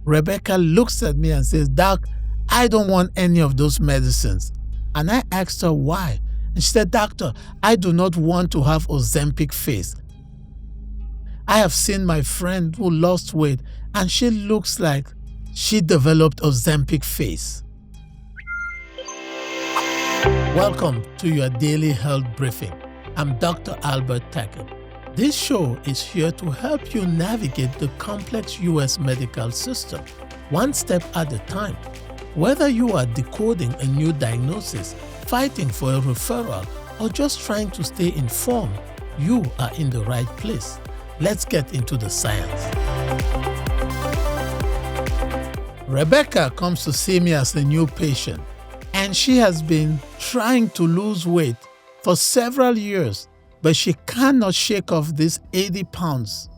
Rebecca looks at me and says, "Doc, I don't want any of those medicines." And I asked her why. And she said, "Doctor, I do not want to have Ozempic face. I have seen my friend who lost weight and she looks like she developed Ozempic face." Welcome to your daily health briefing. I'm Dr. Albert Tackett. This show is here to help you navigate the complex U.S. medical system, one step at a time. Whether you are decoding a new diagnosis, fighting for a referral, or just trying to stay informed, you are in the right place. Let's get into the science. Rebecca comes to see me as a new patient, and she has been trying to lose weight for several years, but she cannot shake off these 80 pounds.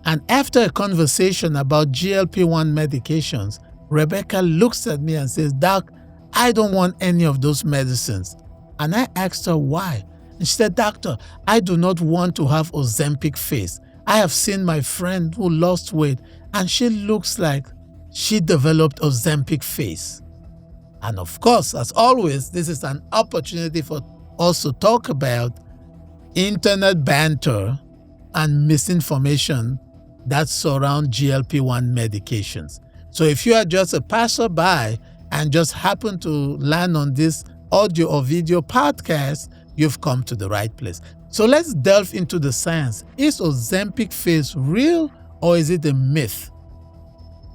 And after a conversation about GLP-1 medications, Rebecca looks at me and says, "Doc, I don't want any of those medicines." And I asked her why. And she said, "Doctor, I do not want to have Ozempic face. I have seen my friend who lost weight and she looks like she developed Ozempic face." And of course, as always, this is an opportunity for us to talk about internet banter and misinformation that surround GLP-1 medications. So if you are just a passerby and just happen to land on this audio or video podcast, you've come to the right place. So let's delve into the science. Is Ozempic face real or is it a myth?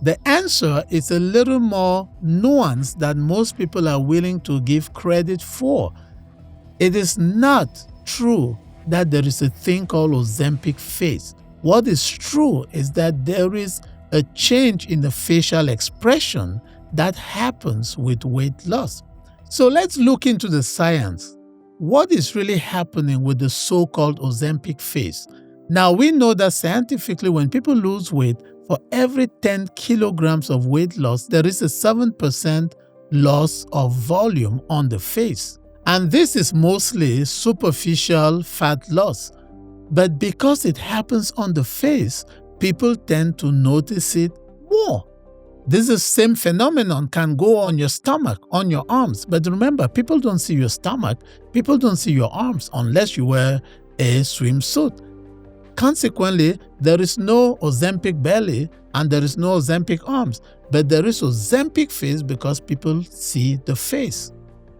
The answer is a little more nuanced than most people are willing to give credit for. It is not true that there is a thing called Ozempic face. What is true is that there is a change in the facial expression that happens with weight loss. So let's look into the science. What is really happening with the so-called Ozempic face? Now we know that scientifically when people lose weight, for every 10 kilograms of weight loss, there is a 7% loss of volume on the face. And this is mostly superficial fat loss. But because it happens on the face, people tend to notice it more. This same phenomenon can go on your stomach, on your arms. But remember, people don't see your stomach, people don't see your arms unless you wear a swimsuit. Consequently, there is no Ozempic belly and there is no Ozempic arms, but there is Ozempic face because people see the face.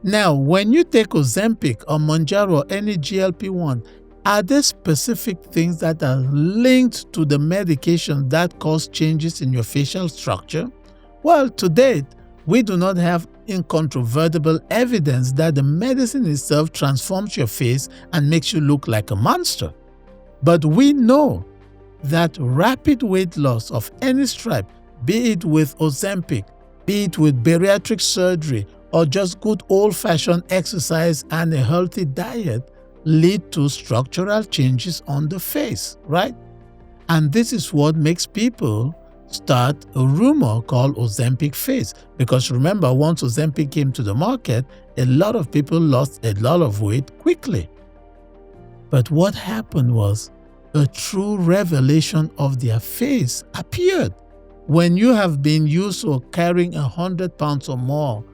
Now, when you take Ozempic or Mounjaro or any GLP-1, are there specific things that are linked to the medication that cause changes in your facial structure? Well, to date, we do not have incontrovertible evidence that the medicine itself transforms your face and makes you look like a monster. But we know that rapid weight loss of any stripe, be it with Ozempic, be it with bariatric surgery, or just good old-fashioned exercise and a healthy diet, lead to structural changes on the face, right? And this is what makes people start a rumor called Ozempic face. Because remember, once Ozempic came to the market, a lot of people lost a lot of weight quickly. But what happened was a true revelation of their face appeared. When you have been used to carrying 100 pounds or more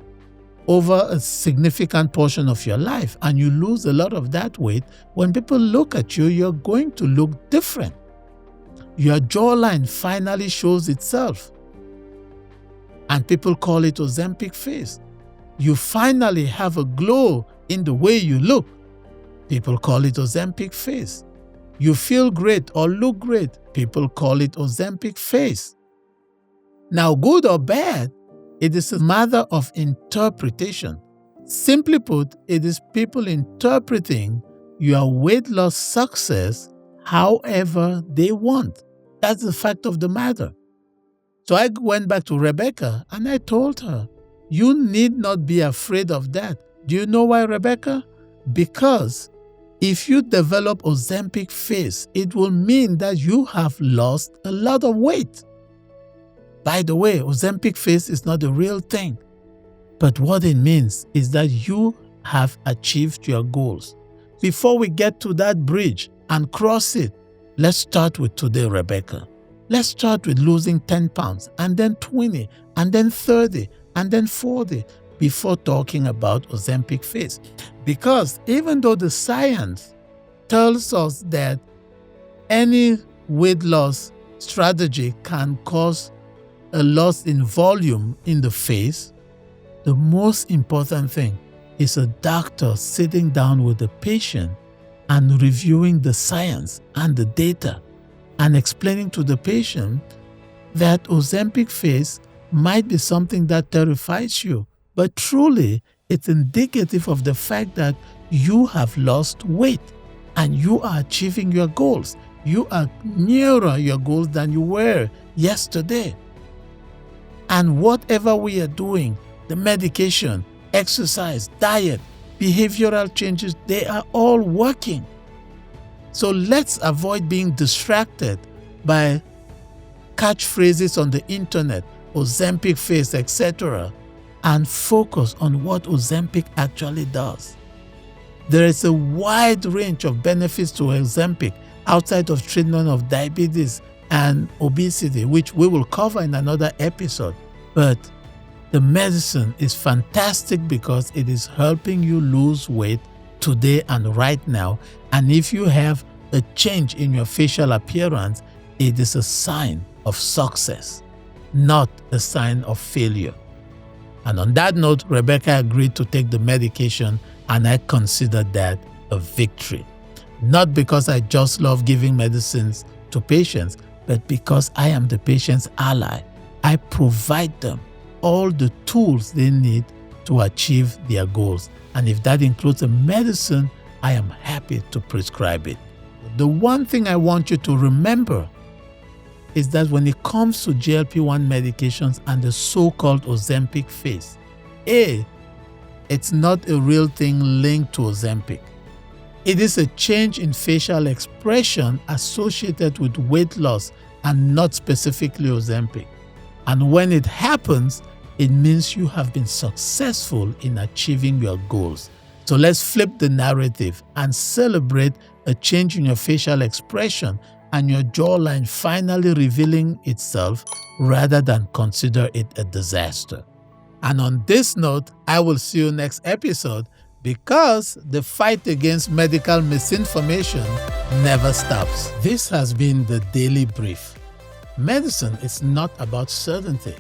over a significant portion of your life and you lose a lot of that weight, when people look at you, you're going to look different. Your jawline finally shows itself. And people call it Ozempic face. You finally have a glow in the way you look. People call it Ozempic face. You feel great or look great. People call it Ozempic face. Now, good or bad, it is a matter of interpretation. Simply put, it is people interpreting your weight loss success however they want. That's the fact of the matter. So I went back to Rebecca and I told her, you need not be afraid of that. Do you know why, Rebecca? Because if you develop Ozempic face, it will mean that you have lost a lot of weight. By the way, Ozempic face is not a real thing. But what it means is that you have achieved your goals. Before we get to that bridge and cross it, let's start with today, Rebecca. Let's start with losing 10 pounds, and then 20, and then 30, and then 40 before talking about Ozempic face. Because even though the science tells us that any weight loss strategy can cause a loss in volume in the face, the most important thing is a doctor sitting down with the patient and reviewing the science and the data and explaining to the patient that Ozempic face might be something that terrifies you, but truly it's indicative of the fact that you have lost weight and you are achieving your goals. You are nearer your goals than you were yesterday. And whatever we are doing, the medication, exercise, diet, behavioral changes, they are all working. So let's avoid being distracted by catchphrases on the internet, Ozempic face, etc., and focus on what Ozempic actually does. There is a wide range of benefits to Ozempic outside of treatment of diabetes and obesity, which we will cover in another episode. But the medicine is fantastic because it is helping you lose weight today and right now. And if you have a change in your facial appearance, it is a sign of success, not a sign of failure. And on that note, Rebecca agreed to take the medication, and I considered that a victory. Not because I just love giving medicines to patients, but because I am the patient's ally. I provide them all the tools they need to achieve their goals. And if that includes a medicine, I am happy to prescribe it. The one thing I want you to remember is that when it comes to GLP-1 medications and the so-called Ozempic face, it's not a real thing linked to Ozempic. It is a change in facial expression associated with weight loss and not specifically Ozempic. And when it happens, it means you have been successful in achieving your goals. So let's flip the narrative and celebrate a change in your facial expression and your jawline finally revealing itself rather than consider it a disaster. And on this note, I will see you next episode, because the fight against medical misinformation never stops. This has been the Daily Brief. Medicine is not about certainty.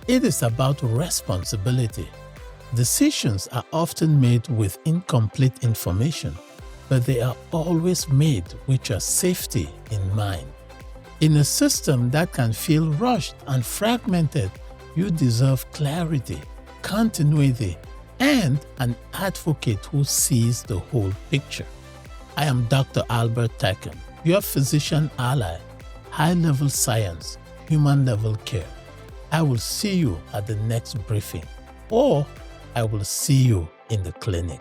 It is about responsibility. Decisions are often made with incomplete information, but they are always made with your safety in mind. In a system that can feel rushed and fragmented, you deserve clarity, continuity, and an advocate who sees the whole picture. I am Dr. Albert Taken, your physician ally, high-level science, human-level care. I will see you at the next briefing, or I will see you in the clinic.